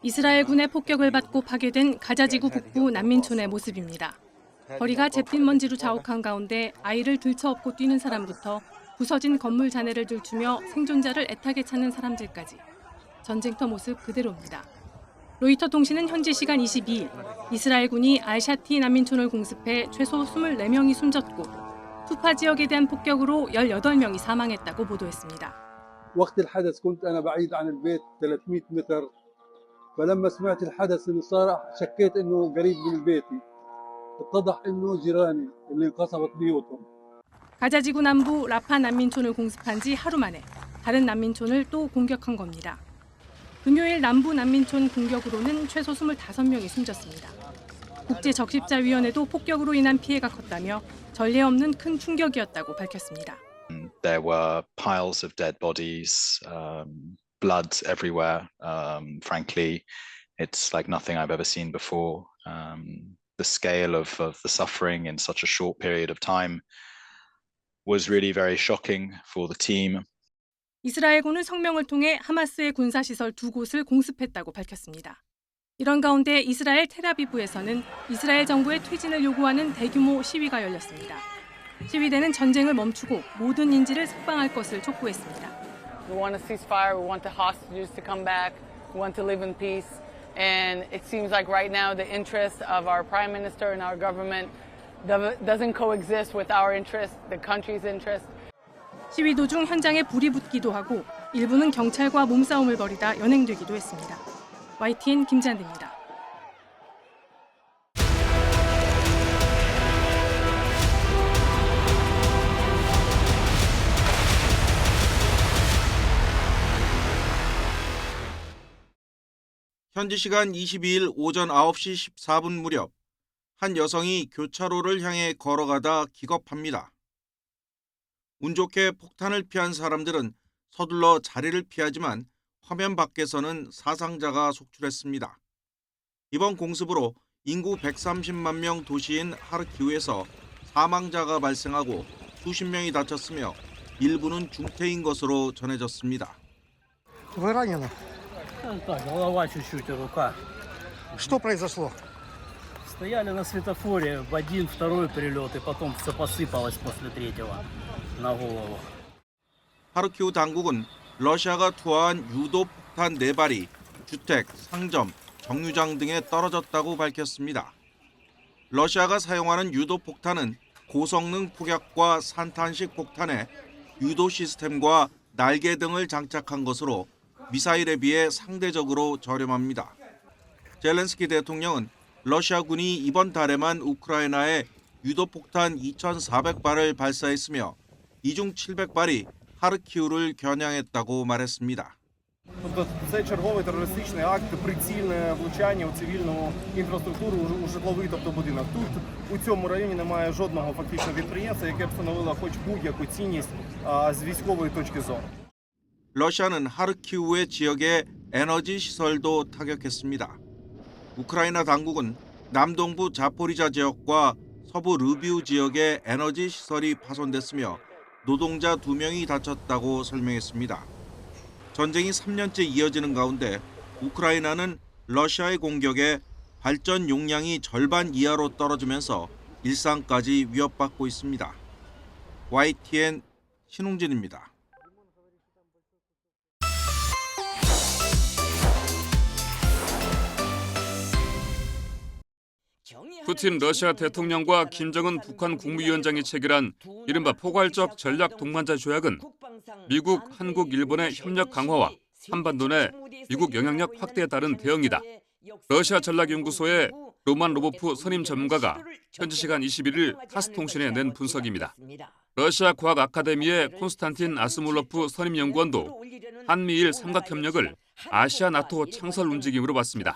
이스라엘군의 폭격을 받고 파괴된 가자지구 북부 난민촌의 모습입니다. 거리가 잿빛 먼지로 자욱한 가운데 아이를 들쳐업고 뛰는 사람부터 부서진 건물 잔해를 들추며 생존자를 애타게 찾는 사람들까지 전쟁터 모습 그대로입니다. 로이터 통신은 현지 시간 22일 이스라엘군이 알샤티 난민촌을 공습해 최소 24명이 숨졌고 투파 지역에 대한 폭격으로 18명이 사망했다고 보도했습니다. وقت الحدث كنت أنا بعيد عن البيت 300 متر فلما سمعت الحدث اللي صار شكيت إنه قريب من بيتي اتضح إنه جيراني اللي انقصفت بيوتهم. 가자지구 남부 라파 난민촌을 공습한 지 하루 만에 다른 난민촌을 또 공격한 겁니다. 금요일 남부 난민촌 공격으로는 최소 25명이 숨졌습니다. 국제적십자위원회도 폭격으로 인한 피해가 컸다며 전례 없는 큰 충격이었다고 밝혔습니다. There were piles of dead bodies, blood everywhere. Frankly, it's like nothing I've ever seen before. The scale of the suffering in such a short period of time was really very shocking for the team. 이스라엘군은 성명을 통해 하마스의 군사시설 2곳을 공습했다고 밝혔습니다. 이런 가운데 이스라엘 텔아비브에서는 이스라엘 정부의 퇴진을 요구하는 대규모 시위가 열렸습니다. 시위대는 전쟁을 멈추고 모든 인질을 석방할 것을 촉구했습니다. We want a ceasefire. We want the hostages to come back. We want to live in peace. And it seems like right now the interest of our prime minister and our government doesn't coexist with our interest, the country's interest. 시위 도중 현장에 불이 붙기도 하고 일부는 경찰과 몸싸움을 벌이다 연행되기도 했습니다. YTN 김지한입니다. 현지 시간 22일 오전 9시 14분 무렵 한 여성이 교차로를 향해 걸어가다 기겁합니다. 운 좋게 폭탄을 피한 사람들은 서둘러 자리를 피하지만 화면 밖에서는 사상자가 속출했습니다. 이번 공습으로 인구 130만 명 도시인 하르키우에서 사망자가 발생하고 수십 명이 다쳤으며 일부는 중태인 것으로 전해졌습니다. Вы ранены? Так, голова чуть-чуть и рука. Что произошло? Стояли на светофоре в один, второй прилет, и потом все посыпалось после третьего на голову. 하르키우 당국은 러시아가 투하한 유도 폭탄 4발이 주택, 상점, 정류장 등에 떨어졌다고 밝혔습니다. 러시아가 사용하는 유도 폭탄은 고성능 폭약과 산탄식 폭탄에 유도 시스템과 날개 등을 장착한 것으로 미사일에 비해 상대적으로 저렴합니다. 젤렌스키 대통령은 러시아군이 이번 달에만 우크라이나에 유도폭탄 2,400발을 발사했으며 이 중 700발이 하르키우를 겨냥했다고 말했습니다. Це черговий терористичний акт, прицільне влучання у цивільну інфраструктуру, у житловий, тобто будинок. Тут у цьому районі немає жодного фактично підприємства, яке б становило хоч будь-яку цінність з військової точки зору. 러시아는 하르키우의 지역에 에너지 시설도 타격했습니다. 우크라이나 당국은 남동부 자포리자 지역과 서부 르비우 지역에 에너지 시설이 파손됐으며 노동자 2명이 다쳤다고 설명했습니다. 전쟁이 3년째 이어지는 가운데 우크라이나는 러시아의 공격에 발전 용량이 절반 이하로 떨어지면서 일상까지 위협받고 있습니다. YTN 신웅진입니다. 푸틴 러시아 대통령과 김정은 북한 국무위원장이 체결한 이른바 포괄적 전략 동반자 조약은 미국, 한국, 일본의 협력 강화와 한반도 내 미국 영향력 확대에 따른 대응이다. 러시아 전략연구소의 로만 로보프 선임 전문가가 현지 시간 21일 타스통신에 낸 분석입니다. 러시아 과학 아카데미의 콘스탄틴 아스몰로프 선임 연구원도 한미일 삼각협력을 아시아 나토 창설 움직임으로 봤습니다.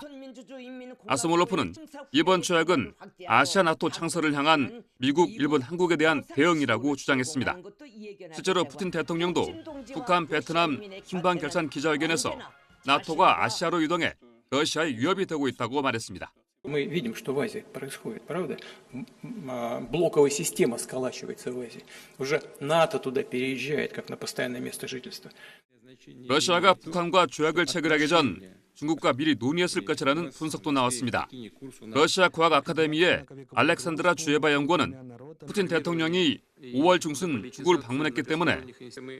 아스몰로프는 이번 조약은 아시아 나토 창설을 향한 미국, 일본, 한국에 대한 대응이라고 주장했습니다. 실제로 푸틴 대통령도 북한, 베트남 순방 결산 기자회견에서 나토가 아시아로 이동해 러시아의 위협이 되고 있다고 말했습니다. Мы видим, что в Азии происходит, правда? Блоковая система сколачивается в Азии. Уже НАТО туда переезжает, как на постоянное место жительства. 러시아가 북한과 조약을 체결하기 전 중국과 미리 논의했을 것이라는 분석도 나왔습니다. 러시아 과학 아카데미의 알렉산드라 주에바 연구원은 푸틴 대통령이 5월 중순 중국을 방문했기 때문에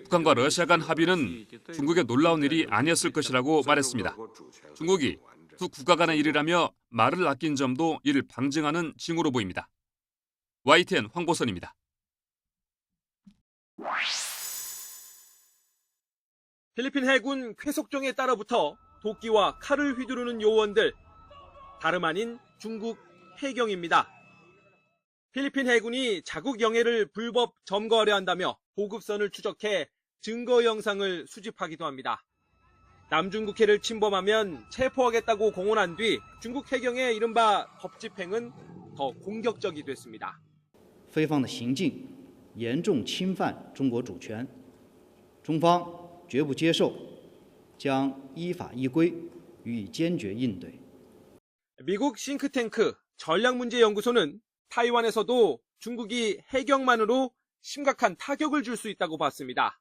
북한과 러시아 간 합의는 중국의 놀라운 일이 아니었을 것이라고 말했습니다. 중국이 두 국가 간의 일이라며 말을 아낀 점도 이를 방증하는 징후로 보입니다. YTN 황보선입니다. 필리핀 해군 쾌속종에 따라붙어 도끼와 칼을 휘두르는 요원들, 다름 아닌 중국 해경입니다. 필리핀 해군이 자국 영해를 불법 점거하려 한다며 보급선을 추적해 증거 영상을 수집하기도 합니다. 남중국해를 침범하면 체포하겠다고 공언한 뒤 중국 해경의 이른바 법집행은 더 공격적이 됐습니다. 非方的行径严重侵犯中国主权，中方绝不接受，将依法依规予以坚决应对。 미국 싱크탱크 전략문제연구소는 타이완에서도 중국이 해경만으로 심각한 타격을 줄 수 있다고 봤습니다.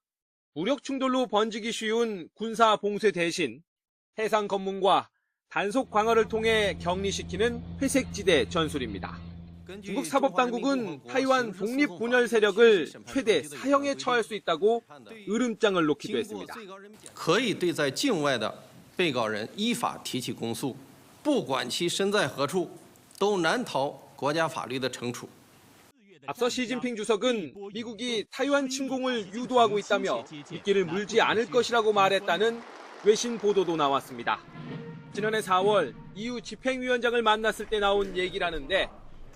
무력 충돌로 번지기 쉬운 군사 봉쇄 대신 해상 검문과 단속 강화를 통해 격리시키는 회색지대 전술입니다. 중국 사법당국은 타이완 독립분열 세력을 최대 사형에 처할 수 있다고 으름장을 놓기도 했습니다. 可以对在境外的被告人依法提起公诉，不管其身在何处，都难逃国家法律的惩处。 앞서 시진핑 주석은 미국이 타이완 침공을 유도하고 있다며 미끼를 물지 않을 것이라고 말했다는 외신 보도도 나왔습니다. 지난해 4월 EU 집행위원장을 만났을 때 나온 얘기라는데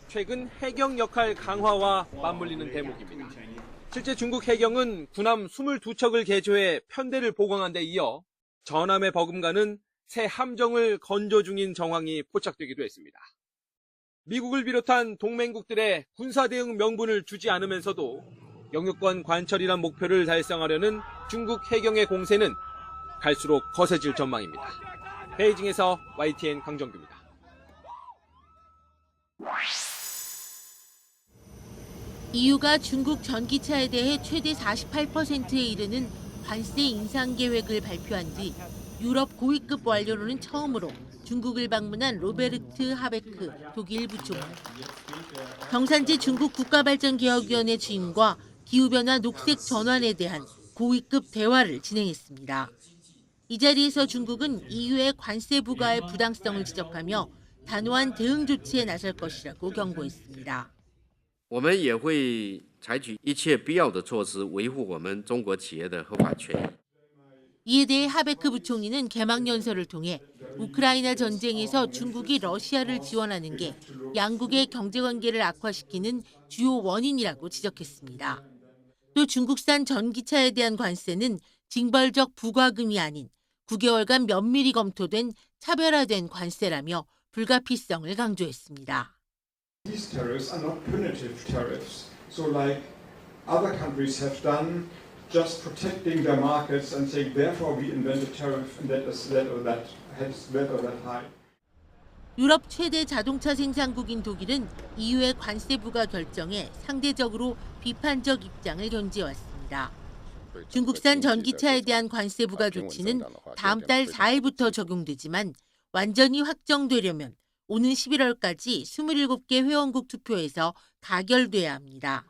최근 해경 역할 강화와 맞물리는 대목입니다. 실제 중국 해경은 군함 22척을 개조해 편대를 보강한 데 이어 전함에 버금가는 새 함정을 건조 중인 정황이 포착되기도 했습니다. 미국을 비롯한 동맹국들의 군사대응 명분을 주지 않으면서도 영유권 관철이란 목표를 달성하려는 중국 해경의 공세는 갈수록 거세질 전망입니다. 베이징에서 YTN 강정규입니다. EU가 중국 전기차에 대해 최대 48%에 이르는 관세 인상 계획을 발표한 뒤 유럽 고위급 관료로는 처음으로 중국을 방문한 로베르트 하베크 독일 부총리. 경산지 중국 국가발전개혁위원회 주임과 기후변화 녹색 전환에 대한 고위급 대화를 진행했습니다. 이 자리에서 중국은 EU의 관세 부과의 부당성을 지적하며 단호한 대응 조치에 나설 것이라고 경고했습니다. 我们也会采取一切必要的措施，维护我们中国企业的合法权益。 이에 대해 하베크 부총리는 개막연설을 통해 우크라이나 전쟁에서 중국이 러시아를 지원하는 게 양국의 경제관계를 악화시키는 주요 원인이라고 지적했습니다. 또 중국산 전기차에 대한 관세는 징벌적 부과금이 아닌 9개월간 면밀히 검토된 차별화된 관세라며 불가피성을 강조했습니다. These tariffs are not punitive tariffs. So like other countries have done, just protecting their markets and saying, therefore we invent a tariff and that is that or that, hence that or that high. 유럽 최대 자동차 생산국인 독일은 EU의 관세 부과 결정에 상대적으로 비판적 입장을 견지해왔습니다. 중국산 전기차에 대한 관세 부과 조치는 다음 달 4일부터 적용되지만 완전히 확정되려면 오는 11월까지 27개 회원국 투표에서 가결돼야 합니다.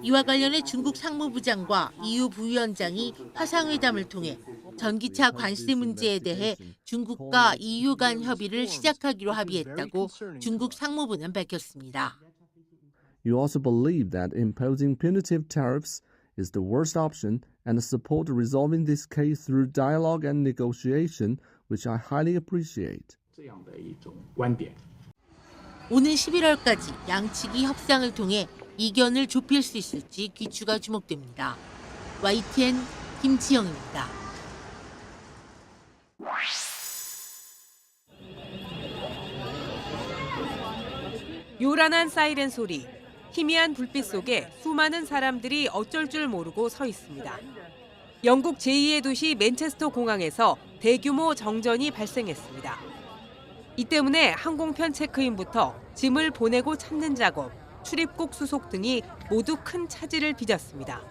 이와 관련해 중국 상무부장과 EU 부위원장이 화상회담을 통해 전기차 관세 문제에 대해 중국과 EU 간 협의를 시작하기로 합의했다고 중국 상무부는 밝혔습니다. You also believe that imposing punitive tariffs is the worst option and support resolving this case through dialogue and negotiation, which I highly appreciate. 오는 11월까지 양측이 협상을 통해 이견을 좁힐 수 있을지 귀추가 주목됩니다. YTN 김지영입니다. 요란한 사이렌 소리, 희미한 불빛 속에 수많은 사람들이 어쩔 줄 모르고 서 있습니다. 영국 제2의 도시 맨체스터 공항에서 대규모 정전이 발생했습니다. 이 때문에 항공편 체크인부터 짐을 보내고 찾는 작업, 출입국 수속 등이 모두 큰 차질을 빚었습니다.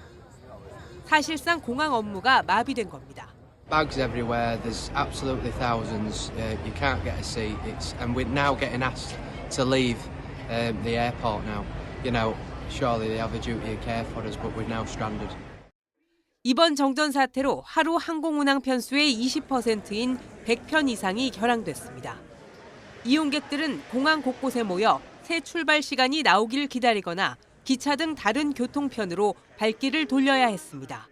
사실상 공항 업무가 마비된 겁니다. Bags everywhere. There's absolutely thousands. You can't get a seat. And we're now getting asked to leave the airport now. You know, surely they have a duty of care for us, but we're now stranded. 이번 정전 사태로 하루 항공 운항 편수의 20%인 100편 이상이 결항됐습니다. 이용객들은 공항 곳곳에 모여 새 출발 시간이 나오길 기다리거나 기차 등 다른 교통편으로 발길을 돌려야 했습니다.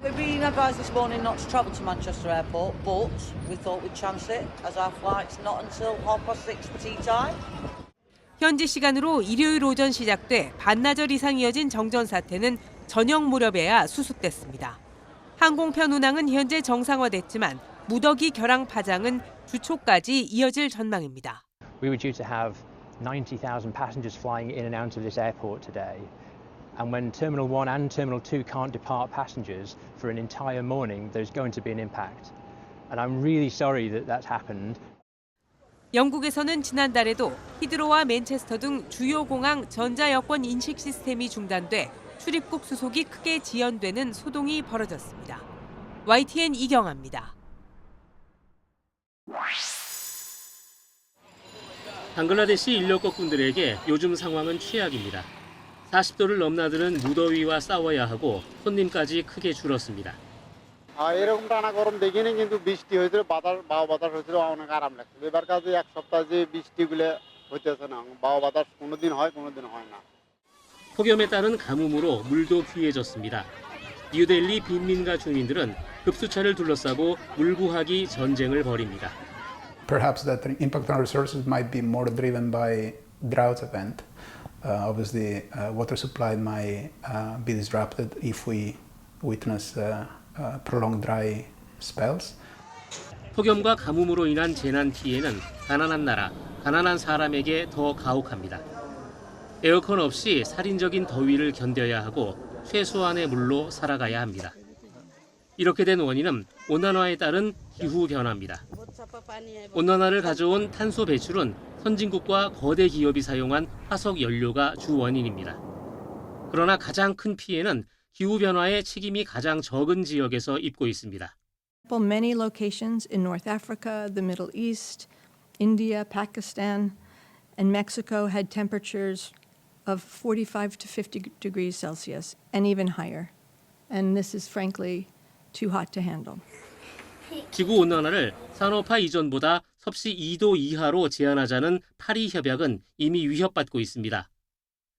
We've been advised this morning not to travel to Manchester Airport, but we thought we'd chance it as our flight's not until 6:30 tea time. 현지 시간으로 일요일 오전 시작돼 반나절 이상 이어진 정전 사태는 저녁 무렵에야 수습됐습니다. 항공편 운항은 현재 정상화됐지만 무더기 결항 파장은 주 초까지 이어질 전망입니다. We were due to have 90,000 passengers flying in and out of this airport today. And when Terminal 1 and Terminal 2 can't depart passengers for an entire morning, there's going to be an impact. And I'm really sorry that that's happened. 영국에서는 지난달에도 히드로와 맨체스터 등 주요 공항 전자여권 인식 시스템이 중단돼 출입국 수속이 크게 지연되는 소동이 벌어졌습니다. YTN 이경아입니다. 방글라데시 인력거꾼들에게 요즘 상황은 최악입니다. 40도를 넘나드는 무더위와 싸워야 하고 손님까지 크게 줄었습니다. এরকম টানা গরম দেখিনি কিন্তু বৃষ্টি হয়েছিল বাও বাতাস হয়েছিল অনেক আরাম লাগছে এবার কাজে এক সপ্তাহ যে বৃষ্টিগুলো হইতেছে না বাও বাতাস কোনোদিন হয় কোনোদিন হয় না 폭염에 따른 가뭄으로 물도 귀해졌습니다. 뉴델리 빈민가 주민들은 급수차를 둘러싸고 물 구하기 전쟁을 벌입니다. Perhaps that the impact on resources might be more driven by drought event. Obviously, water supply might be disrupted if we witness prolonged dry spells. 폭염과 가뭄으로 인한 재난 피해는 가난한 나라, 가난한 사람에게 더 가혹합니다. 에어컨 없이 살인적인 더위를 견뎌야 하고 최소한의 물로 살아가야 합니다. 이렇게 된 원인은 온난화에 따른 기후 변화입니다. 온난화를 가져온 탄소 배출은 선진국과 거대 기업이 사용한 화석 연료가 주 원인입니다. 그러나 가장 큰 피해는 기후 변화의 책임이 가장 적은 지역에서 입고 있습니다. Many locations in North Africa, the Middle East, India, Pakistan, and Mexico had temperatures of 45 to 50 degrees Celsius and even higher. And this is frankly too hot to handle. 지구 온난화를 산업화 이전보다 섭씨 2도 이하로 제한하자는 파리 협약은 이미 위협받고 있습니다.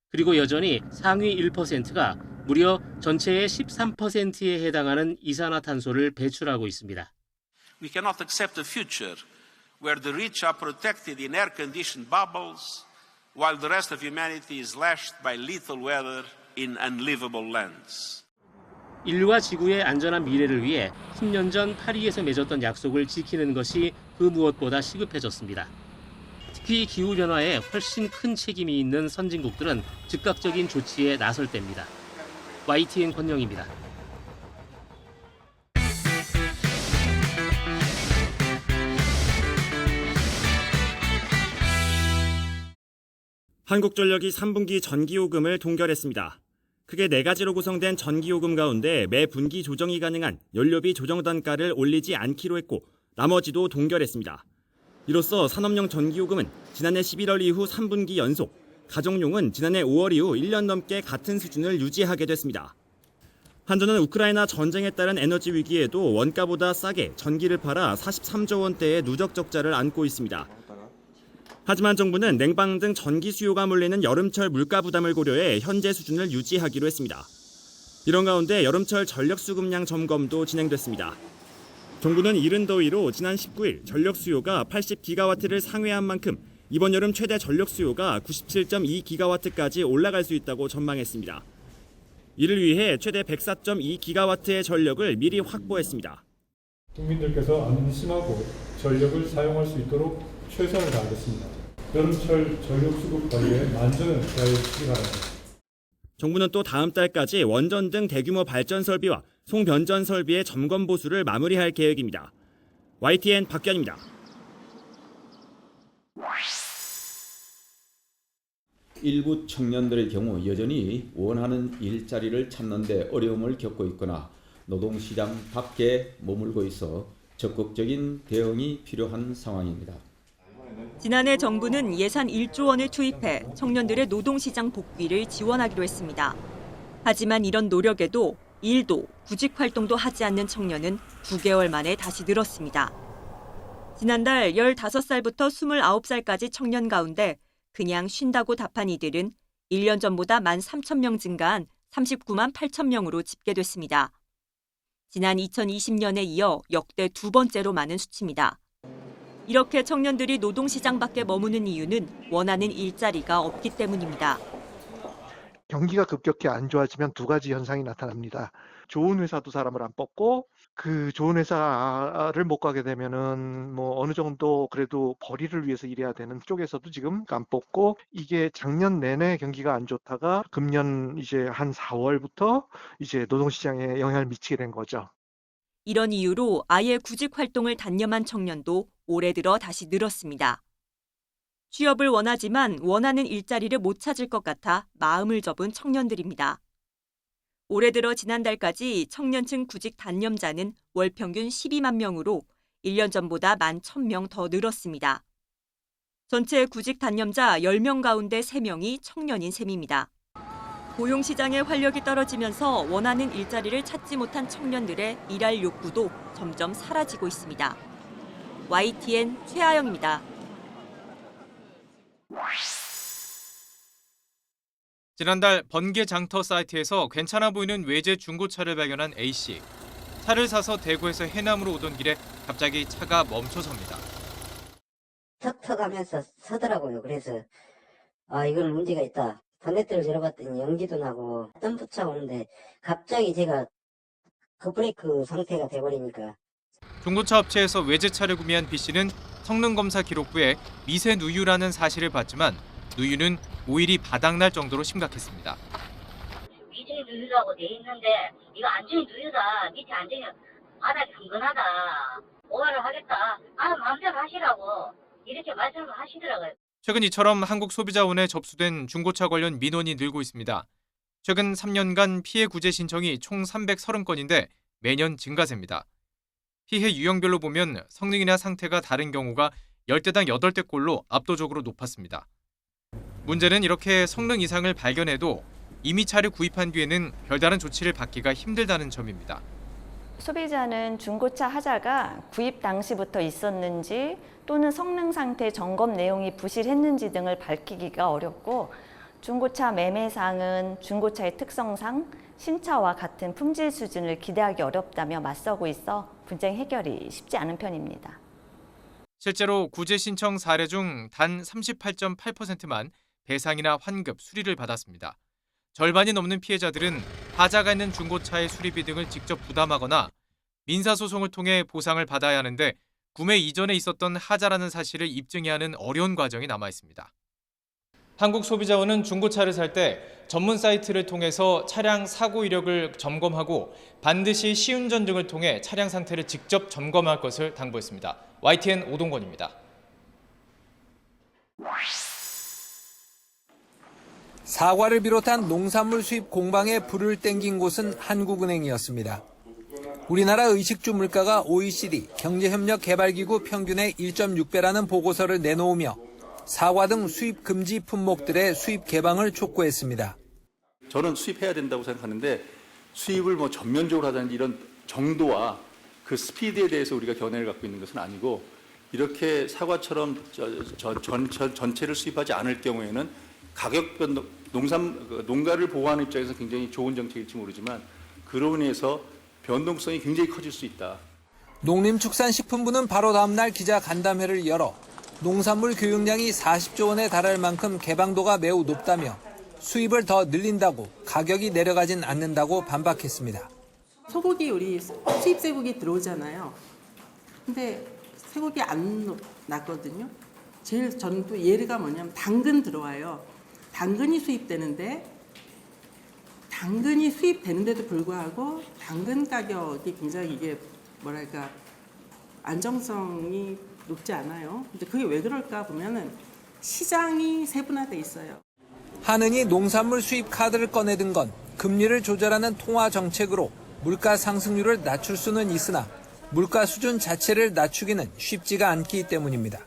그리고 여전히 상위 1%가 무려 전체의 13%에 해당하는 이산화탄소를 배출하고 있습니다. We cannot accept a future where the rich are protected in air-conditioned bubbles while the rest of humanity is lashed by lethal weather in unlivable lands. 인류와 지구의 안전한 미래를 위해 10년 전 파리에서 맺었던 약속을 지키는 것이 그 무엇보다 시급해졌습니다. 특히 기후변화에 훨씬 큰 책임이 있는 선진국들은 즉각적인 조치에 나설 때입니다. YTN 권영입니다. 한국전력이 3분기 전기요금을 동결했습니다. 크게 4가지로 구성된 전기요금 가운데 매 분기 조정이 가능한 연료비 조정 단가를 올리지 않기로 했고 나머지도 동결했습니다. 이로써 산업용 전기요금은 지난해 11월 이후 3분기 연속, 가정용은 지난해 5월 이후 1년 넘게 같은 수준을 유지하게 됐습니다. 한전은 우크라이나 전쟁에 따른 에너지 위기에도 원가보다 싸게 전기를 팔아 43조 원대의 누적 적자를 안고 있습니다. 하지만 정부는 냉방 등 전기 수요가 몰리는 여름철 물가 부담을 고려해 현재 수준을 유지하기로 했습니다. 이런 가운데 여름철 전력 수급량 점검도 진행됐습니다. 정부는 이른 더위로 지난 19일 전력 수요가 80기가와트를 상회한 만큼 이번 여름 최대 전력 수요가 97.2기가와트까지 올라갈 수 있다고 전망했습니다. 이를 위해 최대 104.2기가와트의 전력을 미리 확보했습니다. 국민들께서 안심하고 전력을 사용할 수 있도록 최선을 다하겠습니다. 여름철 전력 수급 관리에 만전을 기하여 주시기 바랍니다. 정부는 또 다음 달까지 원전 등 대규모 발전 설비와 송변전 설비의 점검 보수를 마무리할 계획입니다. YTN 박견입니다. 일부 청년들의 경우 여전히 원하는 일자리를 찾는 데 어려움을 겪고 있거나 노동시장 밖에 머물고 있어 적극적인 대응이 필요한 상황입니다. 지난해 정부는 예산 1조 원을 투입해 청년들의 노동시장 복귀를 지원하기로 했습니다. 하지만 이런 노력에도 일도 구직 활동도 하지 않는 청년은 9개월 만에 다시 늘었습니다. 지난달 15살부터 29살까지 청년 가운데 그냥 쉰다고 답한 이들은 1년 전보다 13,000명 증가한 39만 8천 명으로 집계됐습니다. 지난 2020년에 이어 역대 두 번째로 많은 수치입니다. 이렇게 청년들이 노동시장 밖에 머무는 이유는 원하는 일자리가 없기 때문입니다. 경기가 급격히 안 좋아지면 두 가지 현상이 나타납니다. 좋은 회사도 사람을 안 뽑고 그 좋은 회사를 못 가게 되면은 뭐 어느 정도 그래도 벌이를 위해서 일해야 되는 쪽에서도 지금 안 뽑고 이게 작년 내내 경기가 안 좋다가 금년 이제 한 4월부터 이제 노동시장에 영향을 미치게 된 거죠. 이런 이유로 아예 구직 활동을 단념한 청년도 올해 들어 다시 늘었습니다. 취업을 원하지만 원하는 일자리를 못 찾을 것 같아 마음을 접은 청년들입니다. 올해 들어 지난달까지 청년층 구직 단념자는 월 평균 12만 명으로 1년 전보다 11,000명 더 늘었습니다. 전체 구직 단념자 10명 가운데 3명이 청년인 셈입니다. 고용시장의 활력이 떨어지면서 원하는 일자리를 찾지 못한 청년들의 일할 욕구도 점점 사라지고 있습니다. YTN 최아영입니다. 지난달 번개 장터 사이트에서 괜찮아 보이는 외제 중고차를 발견한 A씨. 차를 사서 대구에서 해남으로 오던 길에 갑자기 차가 멈춰섭니다. 턱턱 하면서 서더라고요. 그래서 이건 문제가 있다. 번넷들을 열어봤더니 연기도 나고 덤프차 오는데 갑자기 제가 급브레이크 상태가 돼버리니까. 중고차 업체에서 외제차를 구매한 B씨는 성능검사 기록부에 미세 누유라는 사실을 봤지만 누유는 오일이 바닥날 정도로 심각했습니다. 미세 누유라고 돼 있는데 이거 안전이 누유다. 밑에 안전이 바닥이 흥건하다. 오해를 하겠다. 마음대로 하시라고 이렇게 말씀을 하시더라고요. 최근 이처럼 한국소비자원에 접수된 중고차 관련 민원이 늘고 있습니다. 최근 3년간 피해 구제 신청이 총 330건인데 매년 증가세입니다. 피해 유형별로 보면 성능이나 상태가 다른 경우가 10대당 8대꼴로 압도적으로 높았습니다. 문제는 이렇게 성능 이상을 발견해도 이미 차를 구입한 뒤에는 별다른 조치를 받기가 힘들다는 점입니다. 소비자는 중고차 하자가 구입 당시부터 있었는지 또는 성능 상태 점검 내용이 부실했는지 등을 밝히기가 어렵고 중고차 매매상은 중고차의 특성상 신차와 같은 품질 수준을 기대하기 어렵다며 맞서고 있어 분쟁 해결이 쉽지 않은 편입니다. 실제로 구제 신청 사례 중 단 38.8%만 배상이나 환급, 수리를 받았습니다. 절반이 넘는 피해자들은 하자가 있는 중고차의 수리비 등을 직접 부담하거나 민사소송을 통해 보상을 받아야 하는데 구매 이전에 있었던 하자라는 사실을 입증해야 하는 어려운 과정이 남아 있습니다. 한국소비자원은 중고차를 살 때 전문 사이트를 통해서 차량 사고 이력을 점검하고 반드시 시운전 등을 통해 차량 상태를 직접 점검할 것을 당부했습니다. YTN 오동건입니다. 사과를 비롯한 농산물 수입 공방에 불을 땡긴 곳은 한국은행이었습니다. 우리나라 의식주 물가가 OECD 경제협력개발기구 평균의 1.6배라는 보고서를 내놓으며 사과 등 수입 금지 품목들의 수입 개방을 촉구했습니다. 저는 수입해야 된다고 생각하는데 수입을 전면적으로 하자는 이런 정도와 그 스피드에 대해서 우리가 견해를 갖고 있는 것은 아니고 이렇게 사과처럼 전체를 수입하지 않을 경우에는 가격 변동, 농가를 보호하는 입장에서 굉장히 좋은 정책일지 모르지만 그로 인해서 변동성이 굉장히 커질 수 있다. 농림축산식품부는 바로 다음 날 기자 간담회를 열어 농산물 교육량이 40조 원에 달할 만큼 개방도가 매우 높다며 수입을 더 늘린다고 가격이 내려가진 않는다고 반박했습니다. 소고기 우리 수입 쇠고기 들어오잖아요. 근데 쇠고기 안 났거든요. 제일 저는 또 예가 뭐냐면 당근 들어와요. 당근이 수입되는데 당근이 수입되는데도 불구하고 당근 가격이 굉장히 이게 뭐랄까 안정성이 높지 않아요. 근데 그게 왜 그럴까 보면은 시장이 세분화돼 있어요. 한은이 농산물 수입 카드를 꺼내든 건 금리를 조절하는 통화 정책으로 물가 상승률을 낮출 수는 있으나 물가 수준 자체를 낮추기는 쉽지가 않기 때문입니다.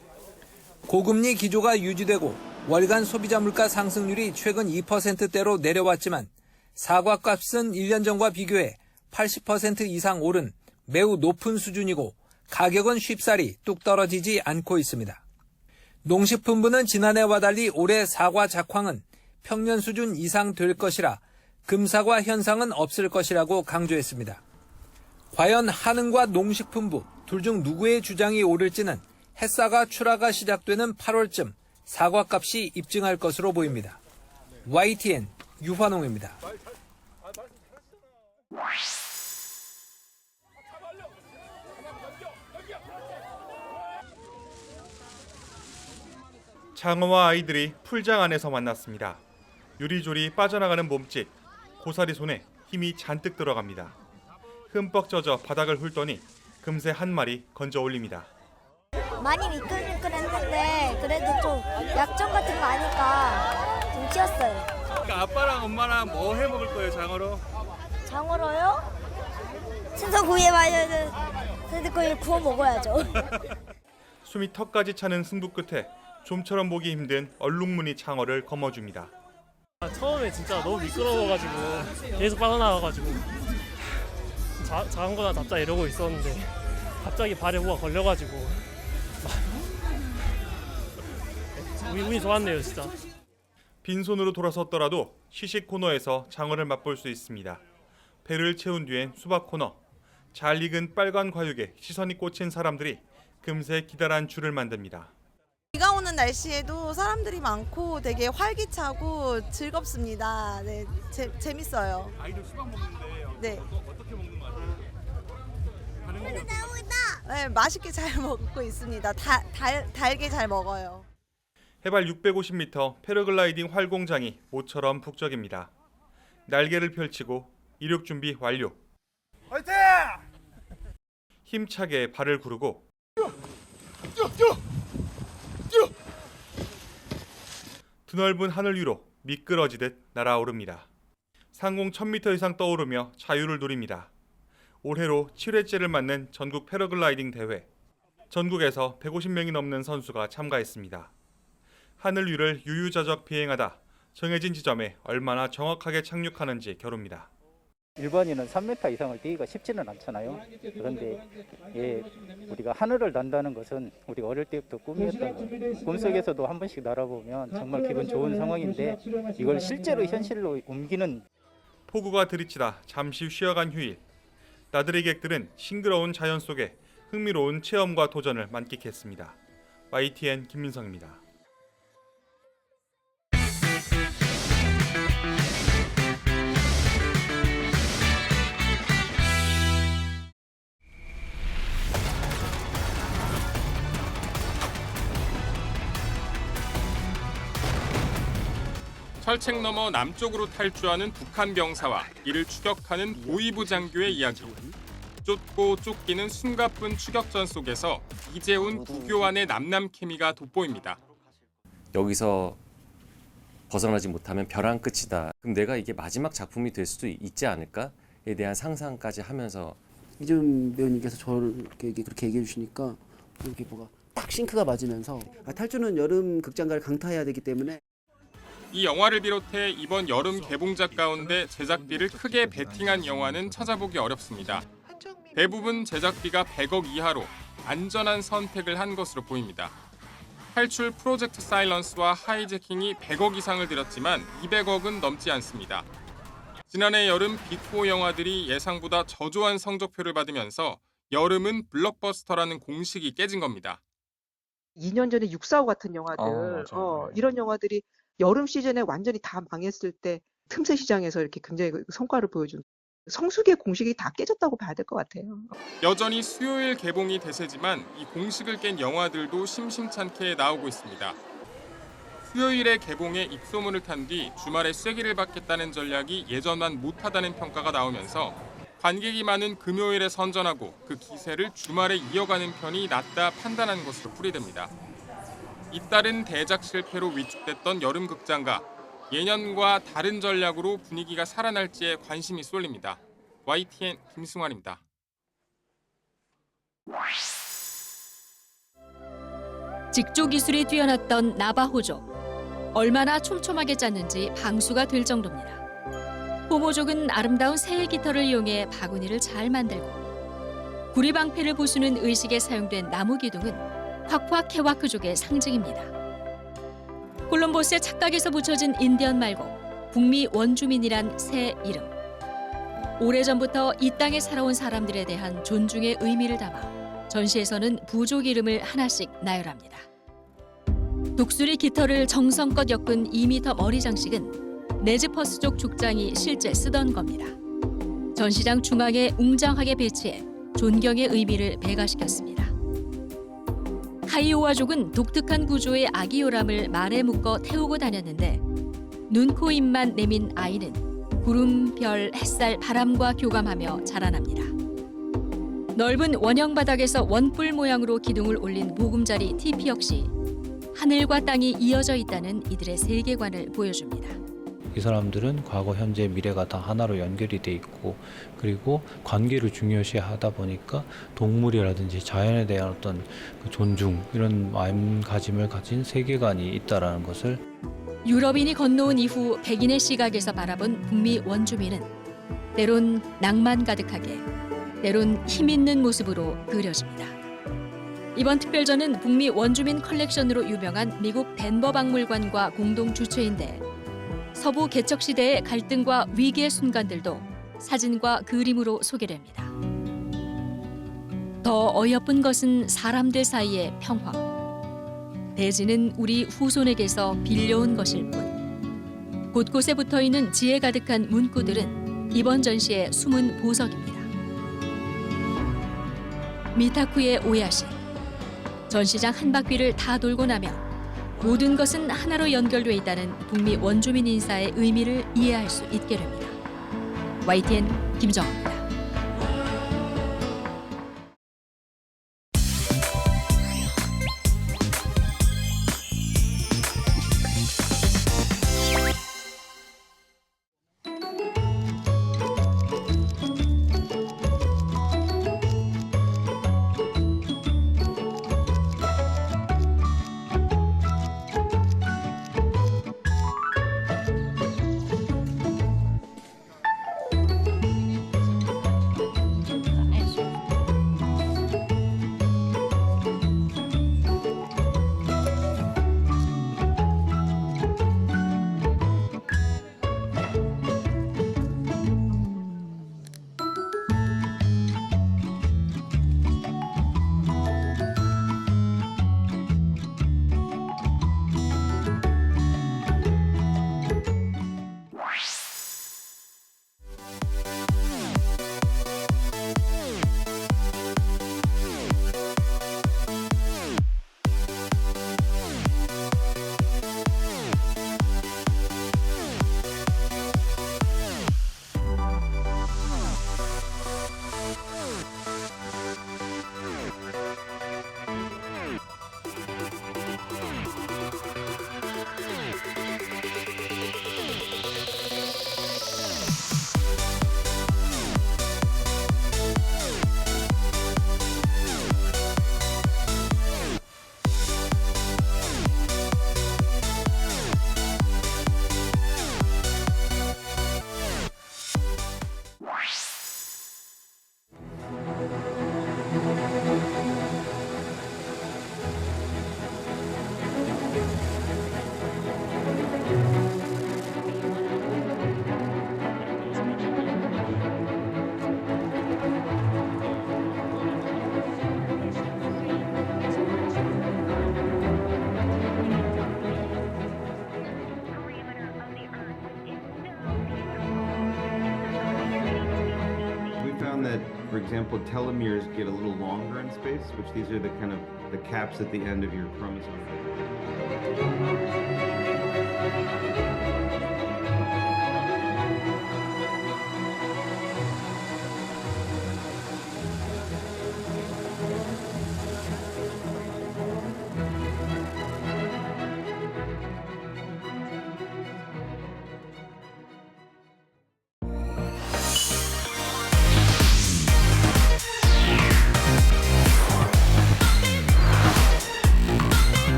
고금리 기조가 유지되고 월간 소비자 물가 상승률이 최근 2%대로 내려왔지만 사과값은 1년 전과 비교해 80% 이상 오른 매우 높은 수준이고 가격은 쉽사리 뚝 떨어지지 않고 있습니다. 농식품부는 지난해와 달리 올해 사과 작황은 평년 수준 이상 될 것이라 금사과 현상은 없을 것이라고 강조했습니다. 과연 한은과 농식품부 둘 중 누구의 주장이 옳을지는 햇사과 출하가 시작되는 8월쯤 사과값이 입증할 것으로 보입니다. YTN 유환홍입니다. 장어와 아이들이 풀장 안에서 만났습니다. 요리조리 빠져나가는 몸짓, 고사리 손에 힘이 잔뜩 들어갑니다. 흠뻑 젖어 바닥을 훑더니 금세 한 마리 건져 올립니다. 많이 미끌미끌했는데 그래도 좀 약점 같은 거 아니까 좀 튀었어요. 그러니까 아빠랑 엄마랑 뭐 해 먹을 거예요, 장어로? 장어로요? 생선구이에 말려는 생선구이 구워 먹어야죠. 숨이 턱까지 차는 승부 끝에 좀처럼 보기 힘든 얼룩무늬 장어를 거머줍니다. 처음에 진짜 너무 미끄러워가지고 계속 빠져나와가지고 장어나 잡자 이러고 있었는데 갑자기 발에 뭐가 걸려가지고 운이 좋았네요 진짜. 빈손으로 돌아섰더라도 시식 코너에서 장어를 맛볼 수 있습니다. 배를 채운 뒤엔 수박 코너. 잘 익은 빨간 과육에 시선이 꽂힌 사람들이 금세 기다란 줄을 만듭니다. 비가 오는 날씨에도 사람들이 많고 되게 활기차고 즐겁습니다. 네, 재밌어요. 아이들 수박 먹는데 네. 어떻게 먹는 거 같아요? 네, 맛있게 잘 먹고 있습니다. 달게 잘 먹어요. 해발 650m 패러글라이딩 활공장이 모처럼 북적입니다. 날개를 펼치고 이륙 준비 완료. 화이팅! 힘차게 발을 구르고 드넓은 하늘 위로 미끄러지듯 날아오릅니다. 상공 1000m 이상 떠오르며 자유를 누립니다. 올해로 7회째를 맞는 전국 패러글라이딩 대회. 전국에서 150명이 넘는 선수가 참가했습니다. 하늘 위를 유유자적 비행하다 정해진 지점에 얼마나 정확하게 착륙하는지 겨룹니다. 일반인은 3m 이상을 뛰기가 쉽지는 않잖아요. 그런데 우리가 하늘을 난다는 것은 우리가 어릴 때부터 꿈이었던 거예요. 꿈속에서도 한 번씩 날아보면 정말 기분 좋은 상황인데 이걸 실제로 현실로 옮기는. 폭우가 들이치다 잠시 쉬어간 휴일. 나들이 객들은 싱그러운 자연 속에 흥미로운 체험과 도전을 만끽했습니다. YTN 김민성입니다. 철책 넘어 남쪽으로 탈주하는 북한 병사와 이를 추격하는 보위부 장교의 이야기. 쫓고 쫓기는 숨가쁜 추격전 속에서 이재훈 부교환의 남남 케미가 돋보입니다. 여기서 벗어나지 못하면 벼랑 끝이다. 그럼 내가 이게 마지막 작품이 될 수도 있지 않을까에 대한 상상까지 하면서 이재훈 배우님께서 저를 그렇게 얘기해 주시니까 이렇게 뭐가 딱 싱크가 맞으면서 탈주는 여름 극장가를 강타해야 되기 때문에 이 영화를 비롯해 이번 여름 개봉작 가운데 제작비를 크게 베팅한 영화는 찾아보기 어렵습니다. 대부분 제작비가 100억 이하로 안전한 선택을 한 것으로 보입니다. 탈출 프로젝트 사일런스와 하이제킹이 100억 이상을 들였지만 200억은 넘지 않습니다. 지난해 여름 빅4 영화들이 예상보다 저조한 성적표를 받으면서 여름은 블록버스터라는 공식이 깨진 겁니다. 2년 전에 645 같은 영화들, 이런 영화들이 여름 시즌에 완전히 다 망했을 때 틈새 시장에서 이렇게 굉장히 성과를 보여준 성수기의 공식이 다 깨졌다고 봐야 될 것 같아요. 여전히 수요일 개봉이 대세지만 이 공식을 깬 영화들도 심심찮게 나오고 있습니다. 수요일에 개봉에 입소문을 탄 뒤 주말에 쐐기를 받겠다는 전략이 예전만 못하다는 평가가 나오면서 관객이 많은 금요일에 선전하고 그 기세를 주말에 이어가는 편이 낫다 판단한 것으로 풀이됩니다. 잇따른 대작 실패로 위축됐던 여름 극장가, 예년과 다른 전략으로 분위기가 살아날지에 관심이 쏠립니다. YTN 김승환입니다. 직조 기술이 뛰어났던 나바호족. 얼마나 촘촘하게 짰는지 방수가 될 정도입니다. 호모족은 아름다운 새의 깃털을 이용해 바구니를 잘 만들고 구리방패를 부수는 의식에 사용된 나무 기둥은 콱콱케와크족의 상징입니다. 콜럼버스의 착각에서 붙여진 인디언 말고 북미 원주민이란 새 이름. 오래전부터 이 땅에 살아온 사람들에 대한 존중의 의미를 담아 전시에서는 부족 이름을 하나씩 나열합니다. 독수리 깃털을 정성껏 엮은 2m 머리 장식은 네즈퍼스족 족장이 실제 쓰던 겁니다. 전시장 중앙에 웅장하게 배치해 존경의 의미를 배가시켰습니다. 카이오와족은 독특한 구조의 아기 요람을 말에 묶어 태우고 다녔는데 눈, 코, 입만 내민 아이는 구름, 별, 햇살, 바람과 교감하며 자라납니다. 넓은 원형 바닥에서 원뿔 모양으로 기둥을 올린 보금자리 티피 역시 하늘과 땅이 이어져 있다는 이들의 세계관을 보여줍니다. 이 사람들은 과거, 현재, 미래가 다 하나로 연결이 돼 있고 그리고 관계를 중요시하다 보니까 동물이라든지 자연에 대한 어떤 존중 이런 마음가짐을 가진 세계관이 있다라는 것을 유럽인이 건너온 이후 백인의 시각에서 바라본 북미 원주민은 때론 낭만 가득하게 때론 힘있는 모습으로 그려집니다. 이번 특별전은 북미 원주민 컬렉션으로 유명한 미국 덴버 박물관과 공동 주최인데 서부 개척 시대의 갈등과 위기의 순간들도 사진과 그림으로 소개됩니다. 더 어여쁜 것은 사람들 사이의 평화. 대지는 우리 후손에게서 빌려온 것일 뿐. 곳곳에 붙어있는 지혜 가득한 문구들은 이번 전시의 숨은 보석입니다. 미타쿠의 오야시. 전시장 한 바퀴를 다 돌고 나면 모든 것은 하나로 연결돼 있다는 북미 원주민 인사의 의미를 이해할 수 있게 됩니다. YTN 김정아입니다. For example, telomeres get a little longer in space, which these are the kind of the caps at the end of your chromosome.